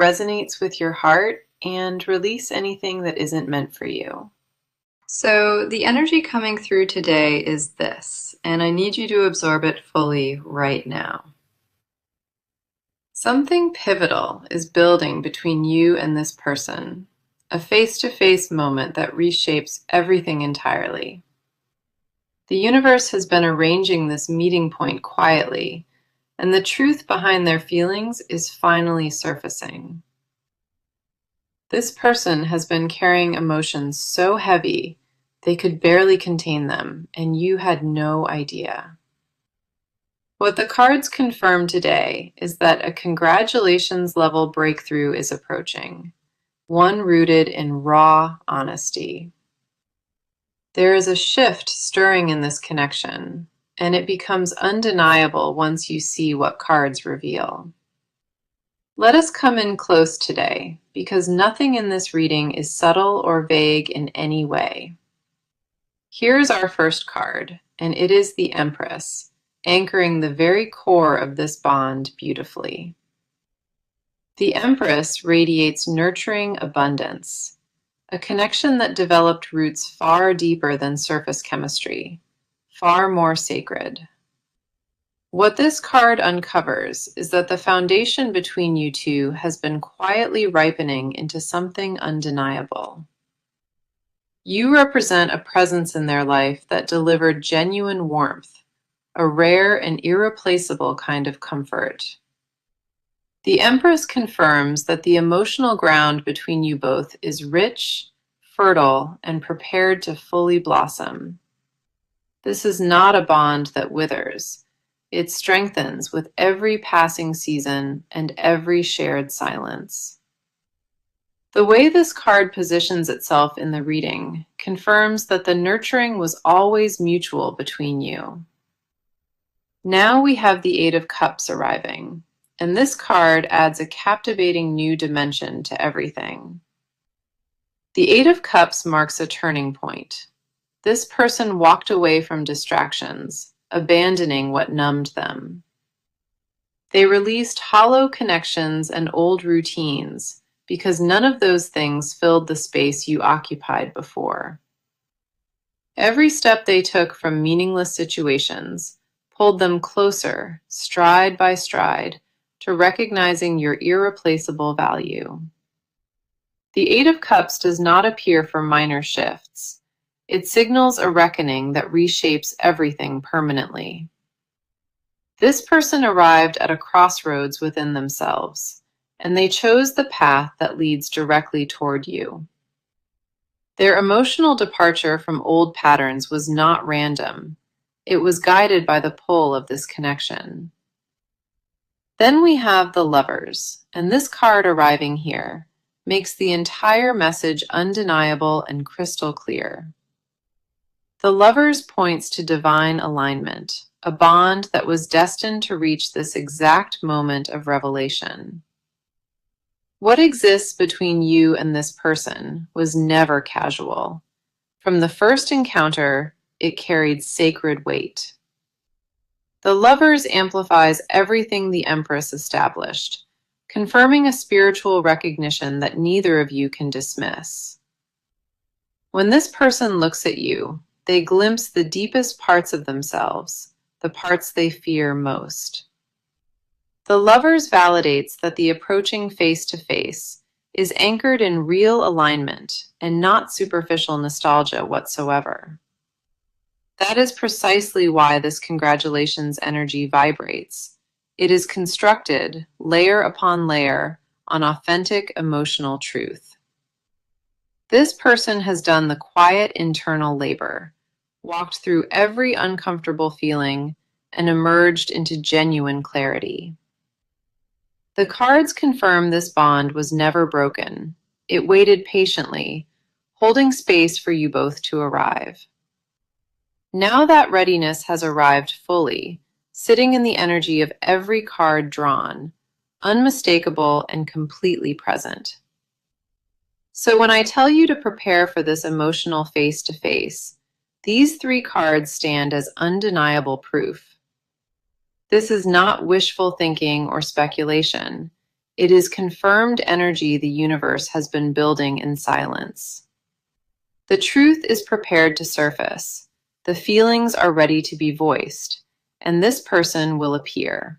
resonates with your heart and release anything that isn't meant for you. So the energy coming through today is this, and I need you to absorb it fully right now. Something pivotal is building between you and this person, a face-to-face moment that reshapes everything entirely. The universe has been arranging this meeting point quietly, and the truth behind their feelings is finally surfacing. This person has been carrying emotions so heavy they could barely contain them, and you had no idea. What the cards confirm today is that a congratulations level breakthrough is approaching, one rooted in raw honesty. There is a shift stirring in this connection, and it becomes undeniable once you see what cards reveal. Let us come in close today, because nothing in this reading is subtle or vague in any way. Here's our first card, and it is the Empress, anchoring the very core of this bond beautifully. The Empress radiates nurturing abundance, a connection that developed roots far deeper than surface chemistry, far more sacred. What this card uncovers is that the foundation between you two has been quietly ripening into something undeniable. You represent a presence in their life that delivered genuine warmth, a rare and irreplaceable kind of comfort. The Empress confirms that the emotional ground between you both is rich, fertile, and prepared to fully blossom. This is not a bond that withers. It strengthens with every passing season and every shared silence. The way this card positions itself in the reading confirms that the nurturing was always mutual between you. Now we have the Eight of Cups arriving, and this card adds a captivating new dimension to everything. The Eight of Cups marks a turning point. This person walked away from distractions, abandoning what numbed them. They released hollow connections and old routines, because none of those things filled the space you occupied before. Every step they took from meaningless situations pulled them closer, stride by stride, to recognizing your irreplaceable value. The Eight of Cups does not appear for minor shifts. It signals a reckoning that reshapes everything permanently. This person arrived at a crossroads within themselves, and they chose the path that leads directly toward you. Their emotional departure from old patterns was not random. It was guided by the pull of this connection. Then we have the Lovers, and this card arriving here makes the entire message undeniable and crystal clear. The Lovers points to divine alignment, a bond that was destined to reach this exact moment of revelation. What exists between you and this person was never casual. From the first encounter, it carried sacred weight. The Lovers amplifies everything the Empress established, confirming a spiritual recognition that neither of you can dismiss. When this person looks at you, they glimpse the deepest parts of themselves, the parts they fear most. The Lovers validates that the approaching face-to-face is anchored in real alignment and not superficial nostalgia whatsoever. That is precisely why this congratulations energy vibrates. It is constructed, layer upon layer, on authentic emotional truth. This person has done the quiet internal labor, walked through every uncomfortable feeling, and emerged into genuine clarity. The cards confirm this bond was never broken. It waited patiently, holding space for you both to arrive. Now that readiness has arrived fully, sitting in the energy of every card drawn, unmistakable and completely present. So when I tell you to prepare for this emotional face-to-face, these three cards stand as undeniable proof. This is not wishful thinking or speculation. It is confirmed energy the universe has been building in silence. The truth is prepared to surface. The feelings are ready to be voiced, and this person will appear.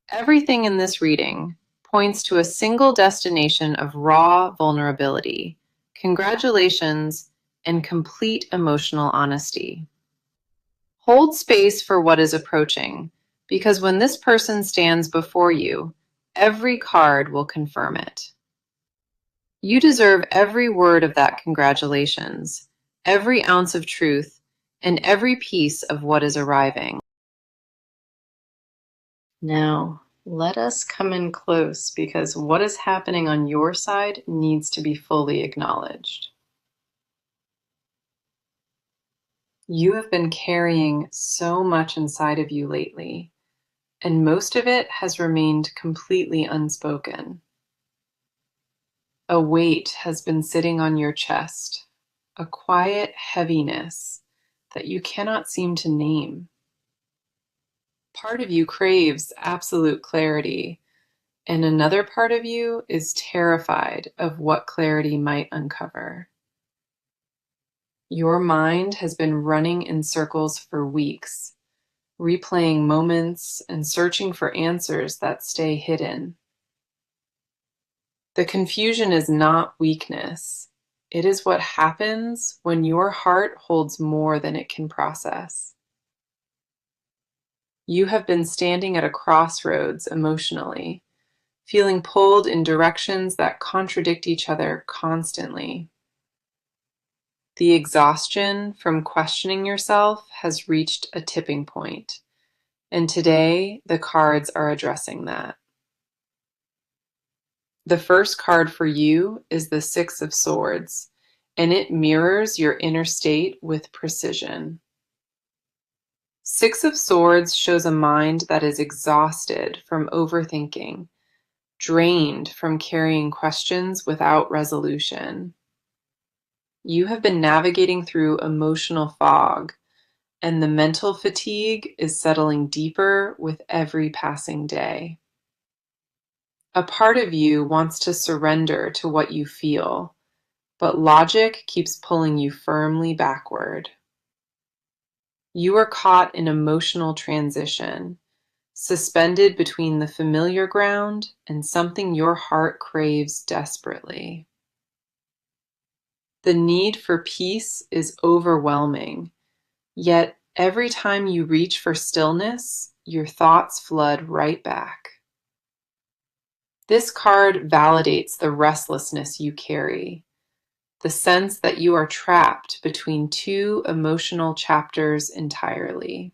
Everything in this reading points to a single destination of raw vulnerability, congratulations, and complete emotional honesty. Hold space for what is approaching, because when this person stands before you, every card will confirm it. You deserve every word of that congratulations, every ounce of truth, and every piece of what is arriving. Now, let us come in close because what is happening on your side needs to be fully acknowledged. You have been carrying so much inside of you lately, and most of it has remained completely unspoken. A weight has been sitting on your chest, a quiet heaviness that you cannot seem to name. Part of you craves absolute clarity, and another part of you is terrified of what clarity might uncover. Your mind has been running in circles for weeks, replaying moments and searching for answers that stay hidden. The confusion is not weakness. It is what happens when your heart holds more than it can process. You have been standing at a crossroads emotionally, feeling pulled in directions that contradict each other constantly. The exhaustion from questioning yourself has reached a tipping point, and today the cards are addressing that. The first card for you is the Six of Swords, and it mirrors your inner state with precision. Six of Swords shows a mind that is exhausted from overthinking, drained from carrying questions without resolution. You have been navigating through emotional fog, and the mental fatigue is settling deeper with every passing day. A part of you wants to surrender to what you feel, but logic keeps pulling you firmly backward. You are caught in emotional transition, suspended between the familiar ground and something your heart craves desperately. The need for peace is overwhelming, yet every time you reach for stillness, your thoughts flood right back. This card validates the restlessness you carry, the sense that you are trapped between two emotional chapters entirely.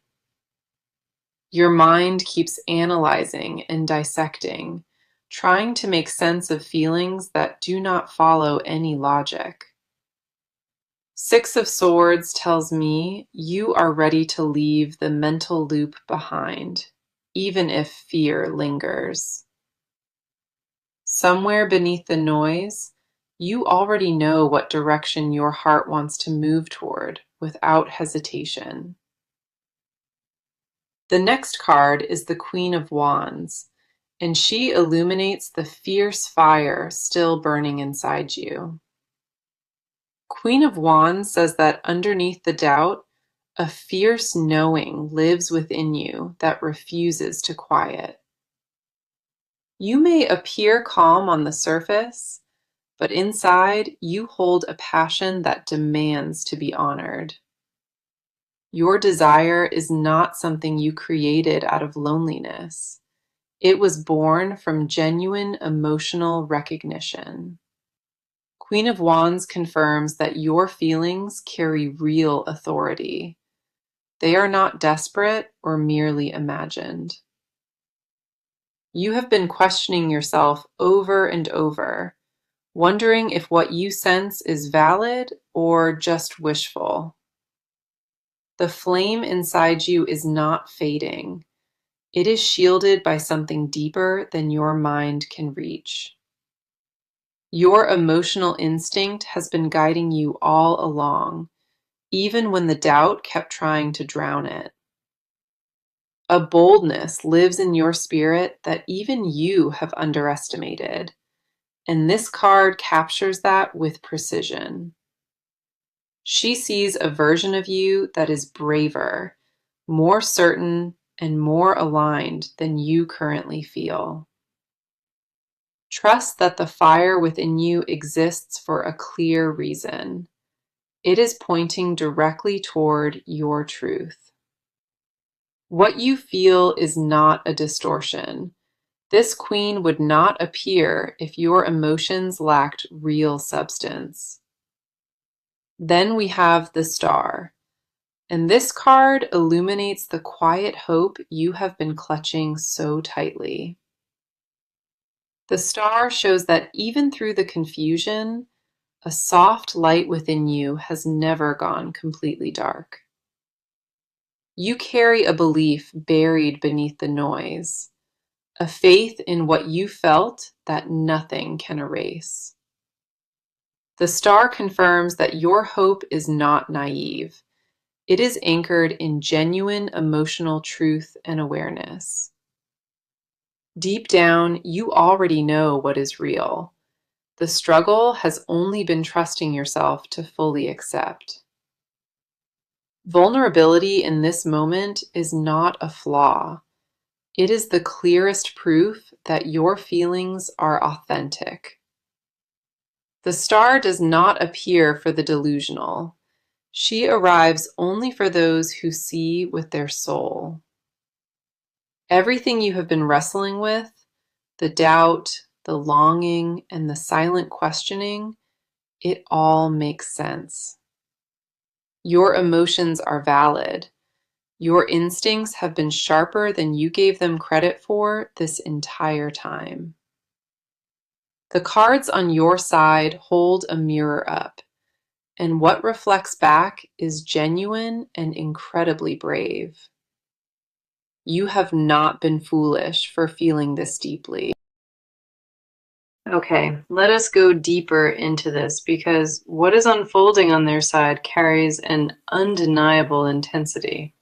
Your mind keeps analyzing and dissecting, trying to make sense of feelings that do not follow any logic. Six of Swords tells me you are ready to leave the mental loop behind, even if fear lingers. Somewhere beneath the noise, you already know what direction your heart wants to move toward without hesitation. The next card is the Queen of Wands, and she illuminates the fierce fire still burning inside you. Queen of Wands says that underneath the doubt, a fierce knowing lives within you that refuses to quiet. You may appear calm on the surface, but inside you hold a passion that demands to be honored. Your desire is not something you created out of loneliness. It was born from genuine emotional recognition. Queen of Wands confirms that your feelings carry real authority. They are not desperate or merely imagined. You have been questioning yourself over and over, wondering if what you sense is valid or just wishful. The flame inside you is not fading. It is shielded by something deeper than your mind can reach. Your emotional instinct has been guiding you all along, even when the doubt kept trying to drown it. A boldness lives in your spirit that even you have underestimated, and this card captures that with precision. She sees a version of you that is braver, more certain, and more aligned than you currently feel. Trust that the fire within you exists for a clear reason. It is pointing directly toward your truth. What you feel is not a distortion. This queen would not appear if your emotions lacked real substance. Then we have the star, and this card illuminates the quiet hope you have been clutching so tightly. The star shows that even through the confusion, a soft light within you has never gone completely dark. You carry a belief buried beneath the noise, a faith in what you felt that nothing can erase. The star confirms that your hope is not naive. It is anchored in genuine emotional truth and awareness. Deep down, you already know what is real. The struggle has only been trusting yourself to fully accept. Vulnerability in this moment is not a flaw. It is the clearest proof that your feelings are authentic. The star does not appear for the delusional. She arrives only for those who see with their soul. Everything you have been wrestling with, the doubt, the longing, and the silent questioning, it all makes sense. Your emotions are valid. Your instincts have been sharper than you gave them credit for this entire time. The cards on your side hold a mirror up, and what reflects back is genuine and incredibly brave. You have not been foolish for feeling this deeply. Okay, let us go deeper into this because what is unfolding on their side carries an undeniable intensity.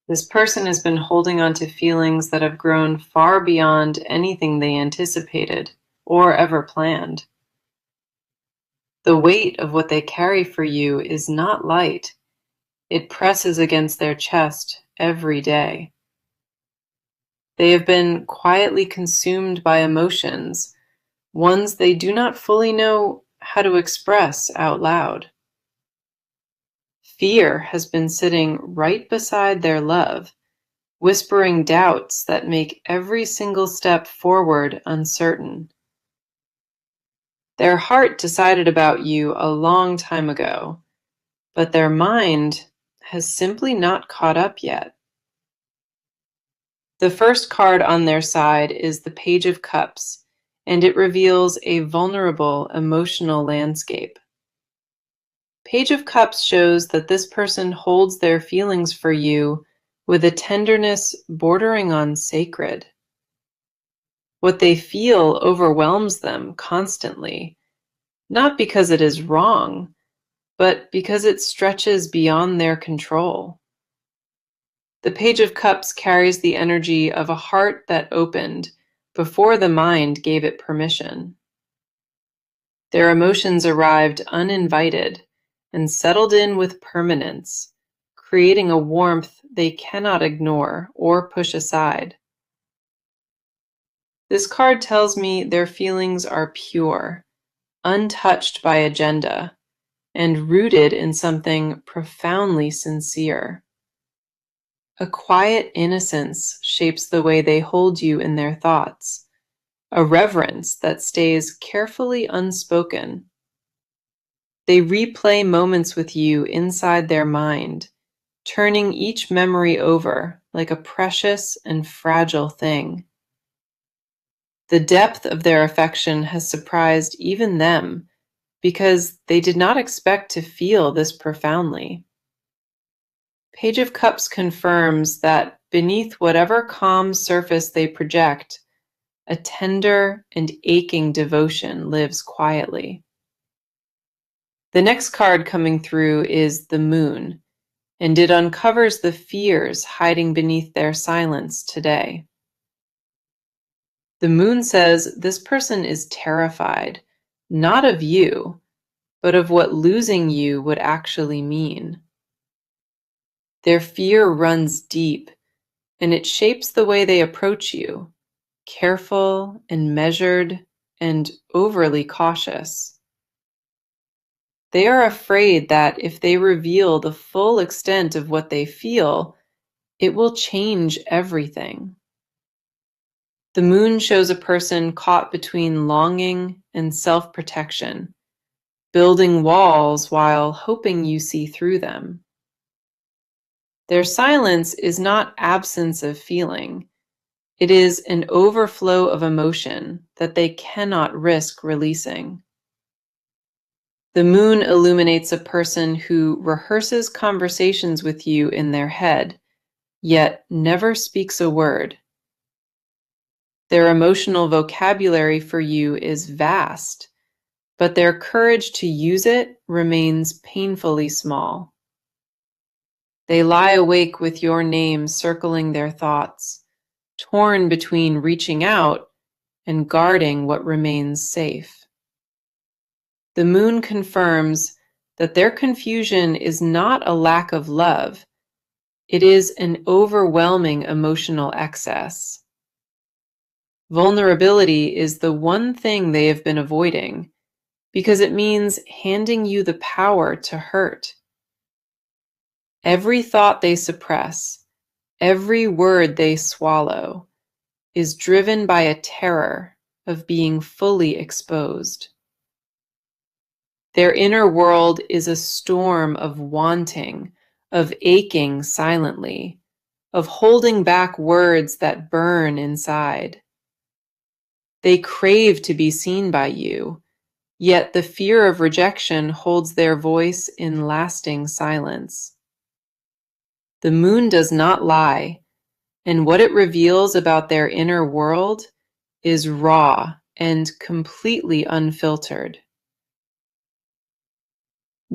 This person has been holding on to feelings that have grown far beyond anything they anticipated or ever planned. The weight of what they carry for you is not light. It presses against their chest every day. They have been quietly consumed by emotions, ones they do not fully know how to express out loud. Fear has been sitting right beside their love, whispering doubts that make every single step forward uncertain. Their heart decided about you a long time ago, but their mind has simply not caught up yet. The first card on their side is the Page of Cups, and it reveals a vulnerable emotional landscape. Page of Cups shows that this person holds their feelings for you with a tenderness bordering on sacred. What they feel overwhelms them constantly, not because it is wrong, but because it stretches beyond their control. The Page of Cups carries the energy of a heart that opened before the mind gave it permission. Their emotions arrived uninvited and settled in with permanence, creating a warmth they cannot ignore or push aside. This card tells me their feelings are pure, untouched by agenda, and rooted in something profoundly sincere. A quiet innocence shapes the way they hold you in their thoughts, a reverence that stays carefully unspoken. They replay moments with you inside their mind, turning each memory over like a precious and fragile thing. The depth of their affection has surprised even them because they did not expect to feel this profoundly. Page of Cups confirms that beneath whatever calm surface they project, a tender and aching devotion lives quietly. The next card coming through is the Moon, and it uncovers the fears hiding beneath their silence today. The moon says this person is terrified, not of you, but of what losing you would actually mean. Their fear runs deep, and it shapes the way they approach you, careful and measured and overly cautious. They are afraid that if they reveal the full extent of what they feel, it will change everything. The moon shows a person caught between longing and self-protection, building walls while hoping you see through them. Their silence is not absence of feeling. It is an overflow of emotion that they cannot risk releasing. The moon illuminates a person who rehearses conversations with you in their head, yet never speaks a word. Their emotional vocabulary for you is vast, but their courage to use it remains painfully small. They lie awake with your name circling their thoughts, torn between reaching out and guarding what remains safe. The moon confirms that their confusion is not a lack of love, it is an overwhelming emotional excess. Vulnerability is the one thing they have been avoiding because it means handing you the power to hurt. Every thought they suppress, every word they swallow, is driven by a terror of being fully exposed. Their inner world is a storm of wanting, of aching silently, of holding back words that burn inside. They crave to be seen by you, yet the fear of rejection holds their voice in lasting silence. The moon does not lie, and what it reveals about their inner world is raw and completely unfiltered.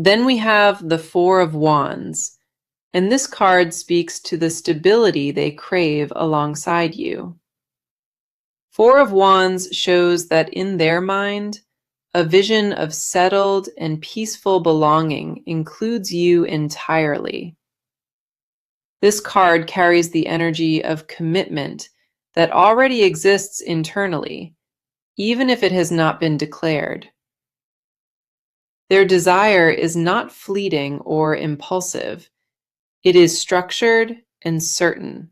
Then we have the Four of Wands, and this card speaks to the stability they crave alongside you. Four of Wands shows that in their mind, a vision of settled and peaceful belonging includes you entirely. This card carries the energy of commitment that already exists internally, even if it has not been declared. Their desire is not fleeting or impulsive. It is structured and certain,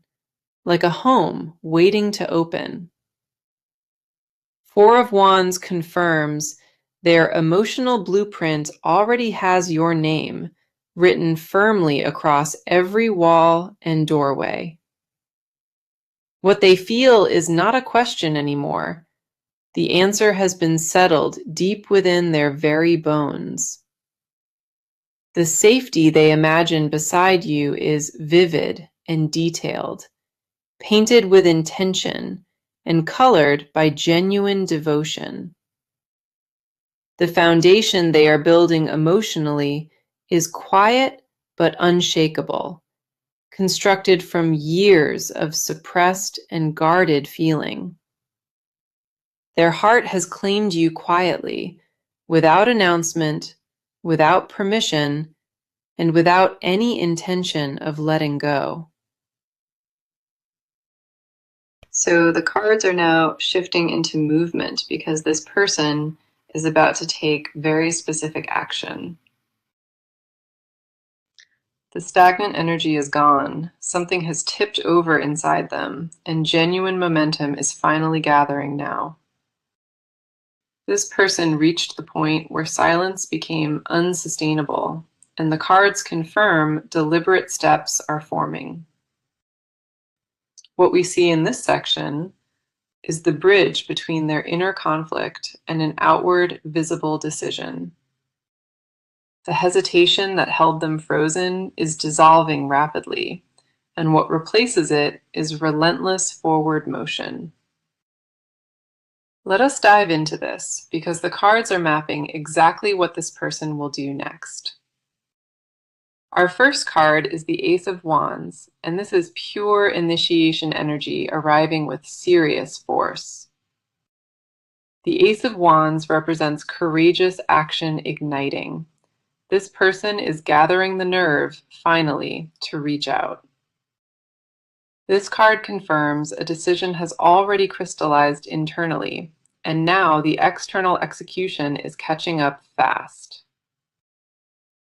like a home waiting to open. Four of Wands confirms their emotional blueprint already has your name written firmly across every wall and doorway. What they feel is not a question anymore. The answer has been settled deep within their very bones. The safety they imagine beside you is vivid and detailed, painted with intention and colored by genuine devotion. The foundation they are building emotionally is quiet but unshakable, constructed from years of suppressed and guarded feeling. Their heart has claimed you quietly, without announcement, without permission, and without any intention of letting go. So the cards are now shifting into movement because this person is about to take very specific action. The stagnant energy is gone, something has tipped over inside them, and genuine momentum is finally gathering now. This person reached the point where silence became unsustainable, and the cards confirm deliberate steps are forming. What we see in this section is the bridge between their inner conflict and an outward, visible decision. The hesitation that held them frozen is dissolving rapidly, and what replaces it is relentless forward motion. Let us dive into this because the cards are mapping exactly what this person will do next. Our first card is the Ace of Wands, and this is pure initiation energy arriving with serious force. The Ace of Wands represents courageous action igniting. This person is gathering the nerve, finally, to reach out. This card confirms a decision has already crystallized internally, and now the external execution is catching up fast.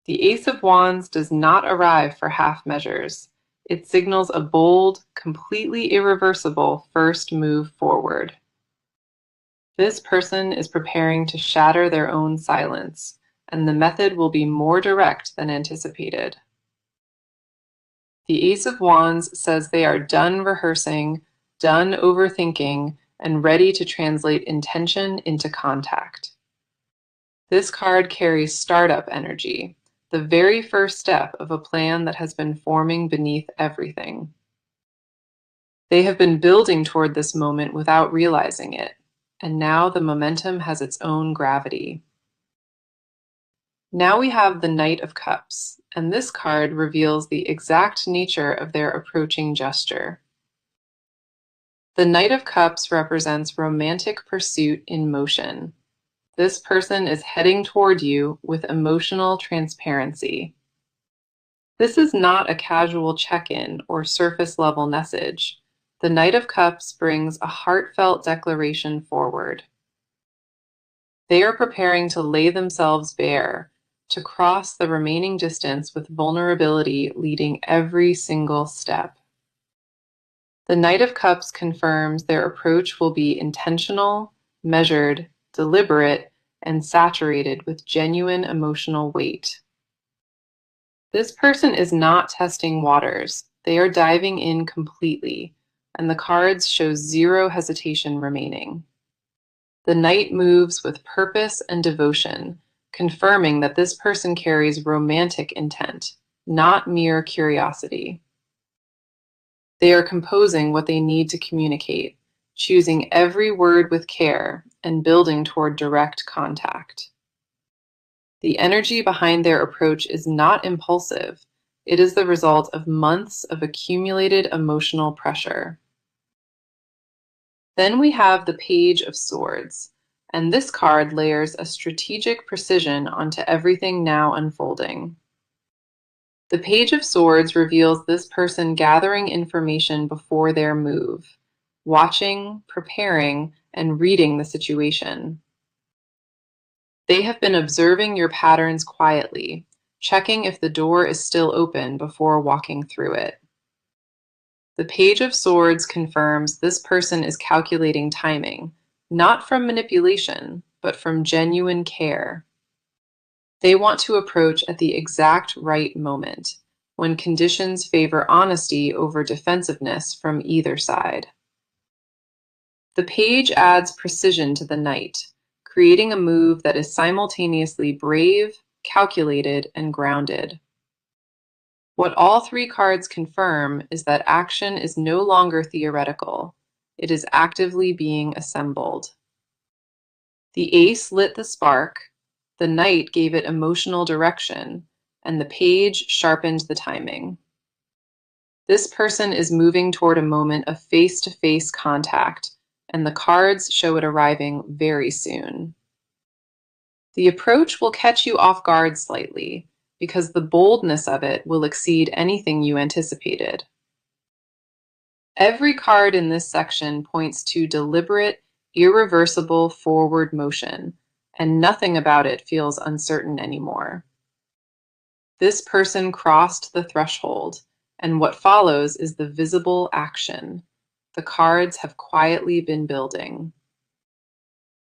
The Ace of Wands does not arrive for half measures. It signals a bold, completely irreversible first move forward. This person is preparing to shatter their own silence, and the method will be more direct than anticipated. The Ace of Wands says they are done rehearsing, done overthinking, and ready to translate intention into contact. This card carries startup energy, the very first step of a plan that has been forming beneath everything. They have been building toward this moment without realizing it, and now the momentum has its own gravity. Now we have the Knight of Cups, and this card reveals the exact nature of their approaching gesture. The Knight of Cups represents romantic pursuit in motion. This person is heading toward you with emotional transparency. This is not a casual check-in or surface-level message. The Knight of Cups brings a heartfelt declaration forward. They are preparing to lay themselves bare, to cross the remaining distance with vulnerability leading every single step. The Knight of Cups confirms their approach will be intentional, measured, deliberate, and saturated with genuine emotional weight. This person is not testing waters. They are diving in completely, and the cards show zero hesitation remaining. The Knight moves with purpose and devotion, confirming that this person carries romantic intent, not mere curiosity. They are composing what they need to communicate, choosing every word with care, and building toward direct contact. The energy behind their approach is not impulsive. It is the result of months of accumulated emotional pressure. Then we have the Page of Swords, and this card layers a strategic precision onto everything now unfolding. The Page of Swords reveals this person gathering information before their move, watching, preparing, and reading the situation. They have been observing your patterns quietly, checking if the door is still open before walking through it. The Page of Swords confirms this person is calculating timing, not from manipulation, but from genuine care. They want to approach at the exact right moment, when conditions favor honesty over defensiveness from either side. The Page adds precision to the Knight, creating a move that is simultaneously brave, calculated, and grounded. What all three cards confirm is that action is no longer theoretical. It is actively being assembled. The Ace lit the spark, the Knight gave it emotional direction, and the Page sharpened the timing. This person is moving toward a moment of face-to-face contact, and the cards show it arriving very soon. The approach will catch you off guard slightly, because the boldness of it will exceed anything you anticipated. Every card in this section points to deliberate, irreversible forward motion, and nothing about it feels uncertain anymore. This person crossed the threshold, and what follows is the visible action. The cards have quietly been building.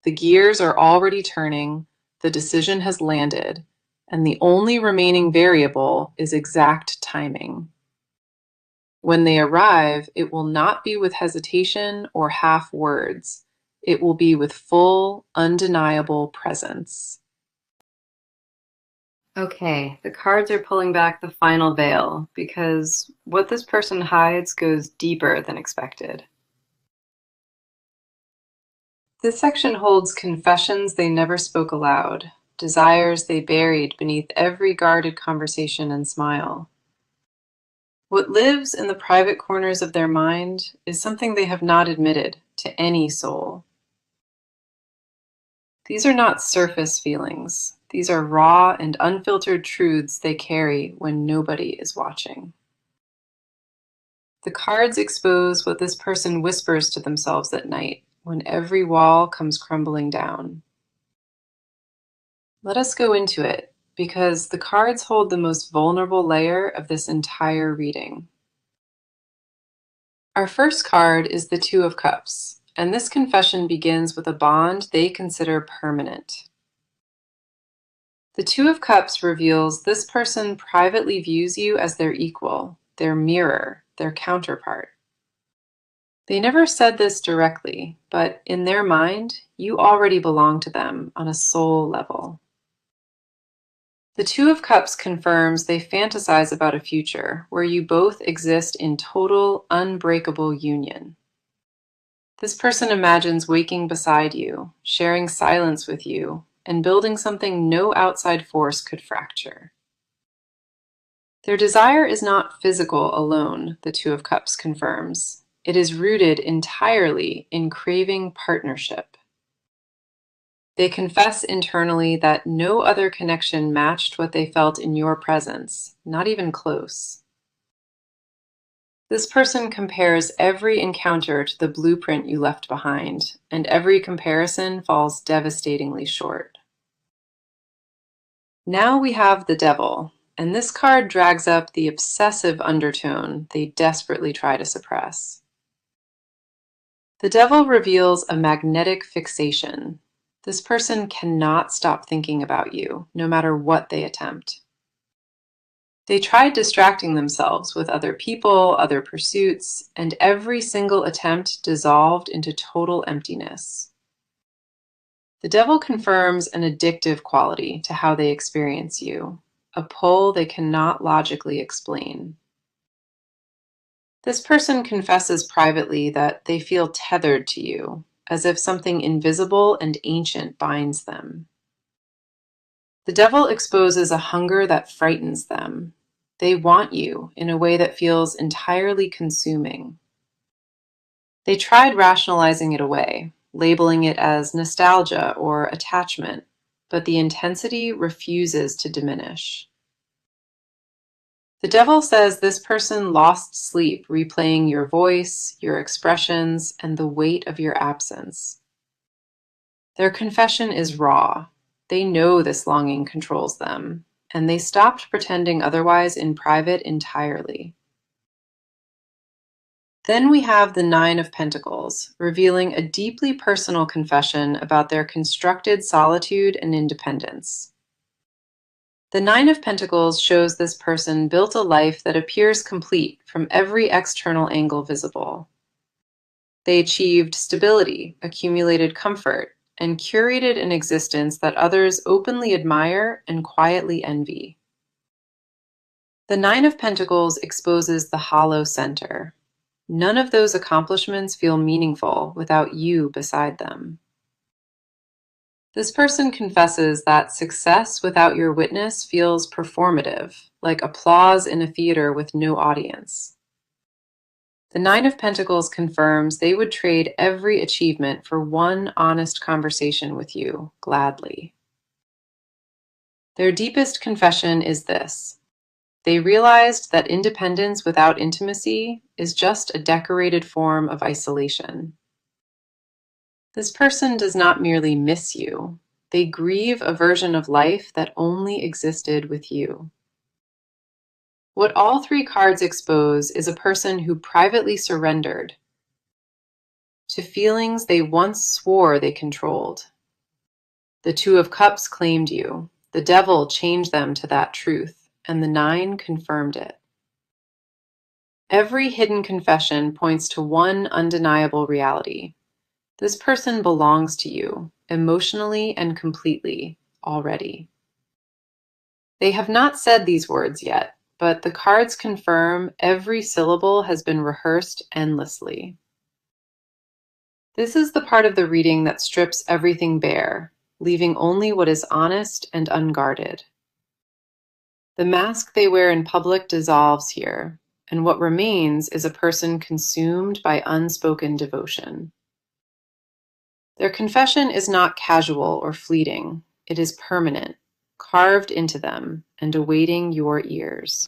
The gears are already turning, the decision has landed, and the only remaining variable is exact timing. When they arrive, it will not be with hesitation or half words. It will be with full, undeniable presence. Okay, the cards are pulling back the final veil because what this person hides goes deeper than expected. This section holds confessions they never spoke aloud, desires they buried beneath every guarded conversation and smile. What lives in the private corners of their mind is something they have not admitted to any soul. These are not surface feelings. These are raw and unfiltered truths they carry when nobody is watching. The cards expose what this person whispers to themselves at night when every wall comes crumbling down. Let us go into it, because the cards hold the most vulnerable layer of this entire reading. Our first card is the Two of Cups, and this confession begins with a bond they consider permanent. The Two of Cups reveals this person privately views you as their equal, their mirror, their counterpart. They never said this directly, but in their mind, you already belong to them on a soul level. The Two of Cups confirms they fantasize about a future where you both exist in total, unbreakable union. This person imagines waking beside you, sharing silence with you, and building something no outside force could fracture. Their desire is not physical alone, the Two of Cups confirms. It is rooted entirely in craving partnership. They confess internally that no other connection matched what they felt in your presence, not even close. This person compares every encounter to the blueprint you left behind, and every comparison falls devastatingly short. Now we have the Devil, and this card drags up the obsessive undertone they desperately try to suppress. The Devil reveals a magnetic fixation. This person cannot stop thinking about you, no matter what they attempt. They tried distracting themselves with other people, other pursuits, and every single attempt dissolved into total emptiness. The Devil confirms an addictive quality to how they experience you, a pull they cannot logically explain. This person confesses privately that they feel tethered to you, as if something invisible and ancient binds them. The Devil exposes a hunger that frightens them. They want you in a way that feels entirely consuming. They tried rationalizing it away, labeling it as nostalgia or attachment, but the intensity refuses to diminish. The Devil says this person lost sleep replaying your voice, your expressions, and the weight of your absence. Their confession is raw. They know this longing controls them, and they stopped pretending otherwise in private entirely. Then we have the Nine of Pentacles, revealing a deeply personal confession about their constructed solitude and independence. The Nine of Pentacles shows this person built a life that appears complete from every external angle visible. They achieved stability, accumulated comfort, and curated an existence that others openly admire and quietly envy. The Nine of Pentacles exposes the hollow center. None of those accomplishments feel meaningful without you beside them. This person confesses that success without your witness feels performative, like applause in a theater with no audience. The Nine of Pentacles confirms they would trade every achievement for one honest conversation with you, gladly. Their deepest confession is this: they realized that independence without intimacy is just a decorated form of isolation. This person does not merely miss you, they grieve a version of life that only existed with you. What all three cards expose is a person who privately surrendered to feelings they once swore they controlled. The Two of Cups claimed you, the Devil changed them to that truth, and the Nine confirmed it. Every hidden confession points to one undeniable reality. This person belongs to you, emotionally and completely, already. They have not said these words yet, but the cards confirm every syllable has been rehearsed endlessly. This is the part of the reading that strips everything bare, leaving only what is honest and unguarded. The mask they wear in public dissolves here, and what remains is a person consumed by unspoken devotion. Their confession is not casual or fleeting, it is permanent, carved into them and awaiting your ears.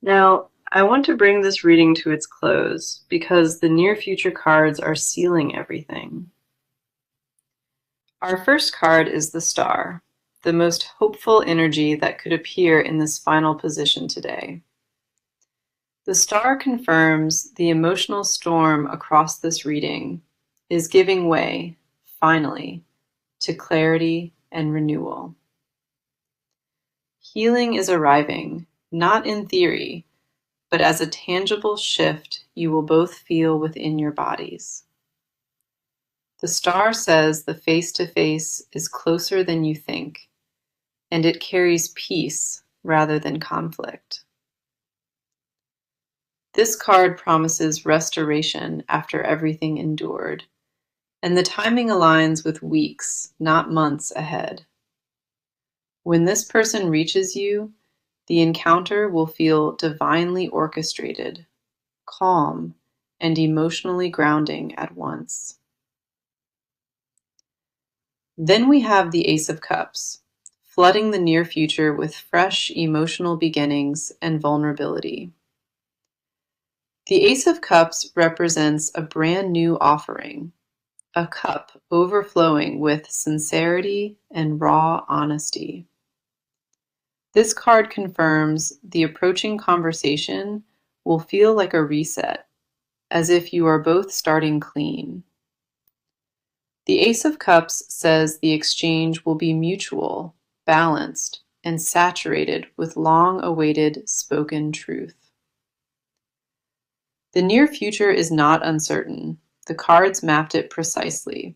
Now, I want to bring this reading to its close because the near future cards are sealing everything. Our first card is the Star, the most hopeful energy that could appear in this final position today. The Star confirms the emotional storm across this reading is giving way, finally, to clarity and renewal. Healing is arriving, not in theory, but as a tangible shift you will both feel within your bodies. The Star says the face-to-face is closer than you think, and it carries peace rather than conflict. This card promises restoration after everything endured, and the timing aligns with weeks, not months ahead. When this person reaches you, the encounter will feel divinely orchestrated, calm, and emotionally grounding at once. Then we have the Ace of Cups, flooding the near future with fresh emotional beginnings and vulnerability. The Ace of Cups represents a brand new offering, a cup overflowing with sincerity and raw honesty. This card confirms the approaching conversation will feel like a reset, as if you are both starting clean. The Ace of Cups says the exchange will be mutual, balanced, and saturated with long-awaited spoken truth. The near future is not uncertain. The cards mapped it precisely.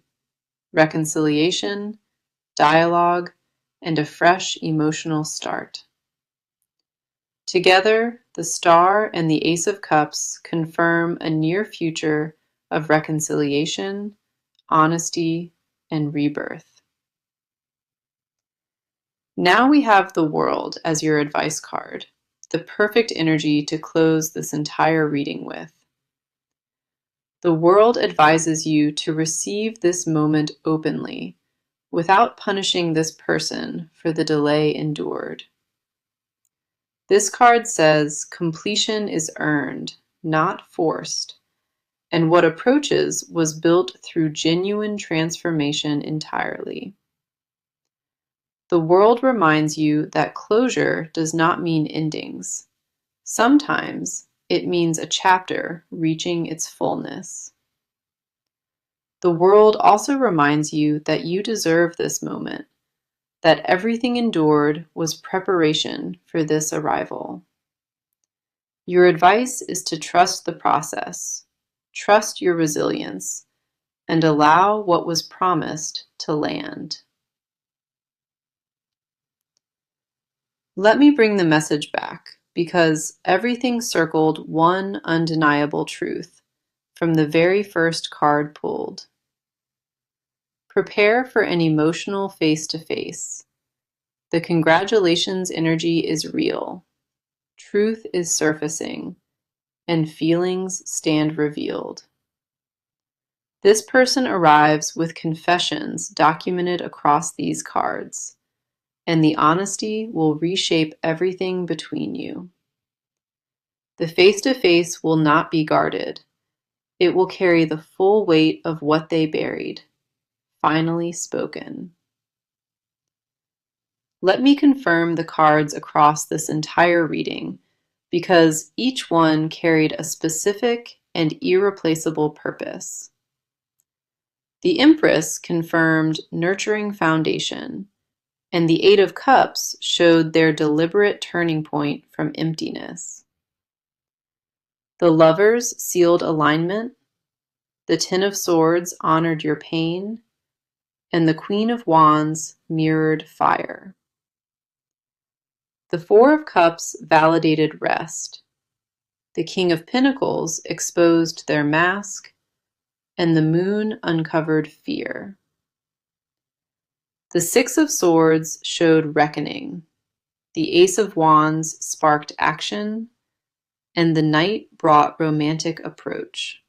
Reconciliation, dialogue, and a fresh emotional start. Together, the Star and the Ace of Cups confirm a near future of reconciliation, honesty, and rebirth. Now we have the World as your advice card, the perfect energy to close this entire reading with. The World advises you to receive this moment openly, without punishing this person for the delay endured. This card says completion is earned, not forced, and what approaches was built through genuine transformation entirely. The World reminds you that closure does not mean endings. Sometimes it means a chapter reaching its fullness. The World also reminds you that you deserve this moment, that everything endured was preparation for this arrival. Your advice is to trust the process, trust your resilience, and allow what was promised to land. Let me bring the message back, because everything circled one undeniable truth from the very first card pulled. Prepare for an emotional face-to-face. The congratulations energy is real. Truth is surfacing, and feelings stand revealed. This person arrives with confessions documented across these cards, and the honesty will reshape everything between you. The face-to-face will not be guarded. It will carry the full weight of what they buried, finally spoken. Let me confirm the cards across this entire reading, because each one carried a specific and irreplaceable purpose. The Empress confirmed nurturing foundation, and the Eight of Cups showed their deliberate turning point from emptiness. The Lovers sealed alignment, the Ten of Swords honored your pain, and the Queen of Wands mirrored fire. The Four of Cups validated rest. The King of Pentacles exposed their mask, and the Moon uncovered fear. The Six of Swords showed reckoning. The Ace of Wands sparked action, and the Knight brought romantic approach.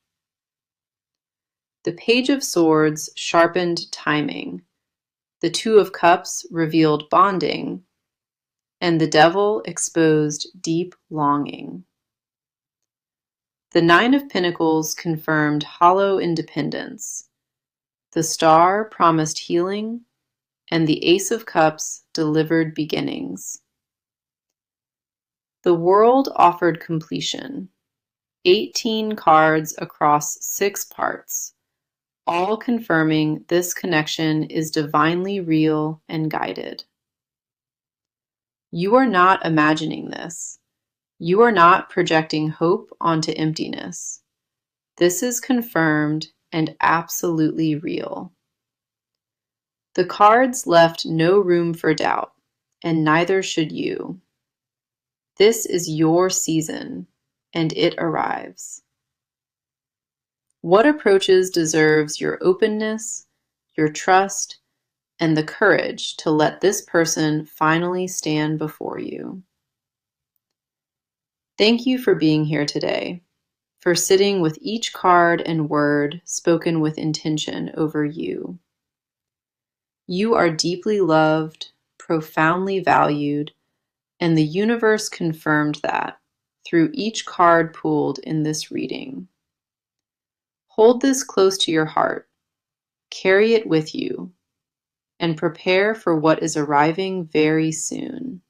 The Page of Swords sharpened timing. The Two of Cups revealed bonding, and the Devil exposed deep longing. The Nine of Pentacles confirmed hollow independence. The Star promised healing, and the Ace of Cups delivered beginnings. The World offered completion. 18 cards across 6 parts, all confirming this connection is divinely real and guided. You are not imagining this. You are not projecting hope onto emptiness. This is confirmed and absolutely real. The cards left no room for doubt, and neither should you. This is your season, and it arrives. What approaches deserves your openness, your trust, and the courage to let this person finally stand before you? Thank you for being here today, for sitting with each card and word spoken with intention over you. You are deeply loved, profoundly valued, and the universe confirmed that through each card pulled in this reading. Hold this close to your heart, carry it with you, and prepare for what is arriving very soon.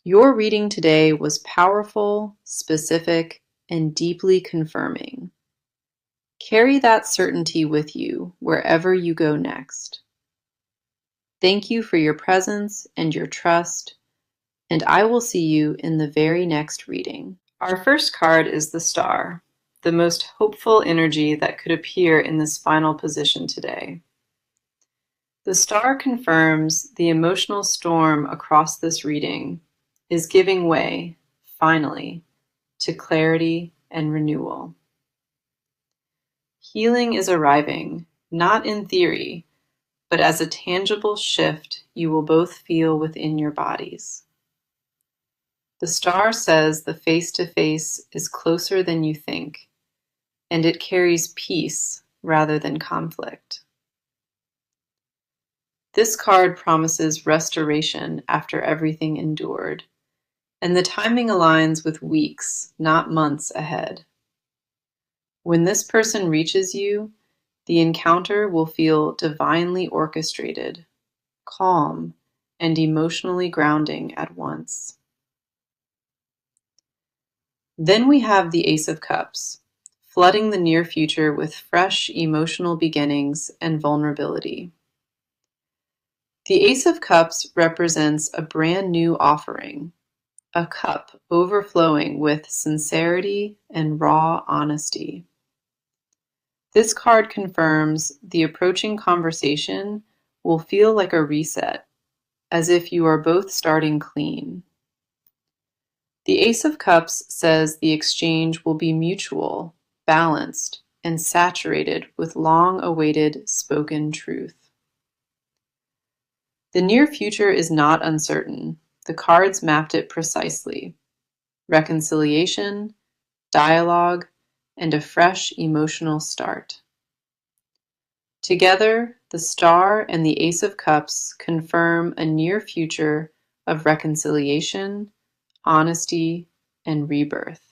Your reading today was powerful, specific, and deeply confirming. Carry that certainty with you wherever you go next. Thank you for your presence and your trust, and I will see you in the very next reading. Our first card is the Star, the most hopeful energy that could appear in this final position today. The Star confirms the emotional storm across this reading is giving way, finally, to clarity and renewal. Healing is arriving, not in theory, but as a tangible shift you will both feel within your bodies. The Star says the face-to-face is closer than you think, and it carries peace rather than conflict. This card promises restoration after everything endured, and the timing aligns with weeks, not months ahead. When this person reaches you, the encounter will feel divinely orchestrated, calm, and emotionally grounding at once. Then we have the Ace of Cups, flooding the near future with fresh emotional beginnings and vulnerability. The Ace of Cups represents a brand new offering, a cup overflowing with sincerity and raw honesty. This card confirms the approaching conversation will feel like a reset, as if you are both starting clean. The Ace of Cups says the exchange will be mutual, balanced, and saturated with long-awaited spoken truth. The near future is not uncertain. The cards mapped it precisely. Reconciliation, dialogue, and a fresh emotional start. Together, the Star and the Ace of Cups confirm a near future of reconciliation, honesty, and rebirth.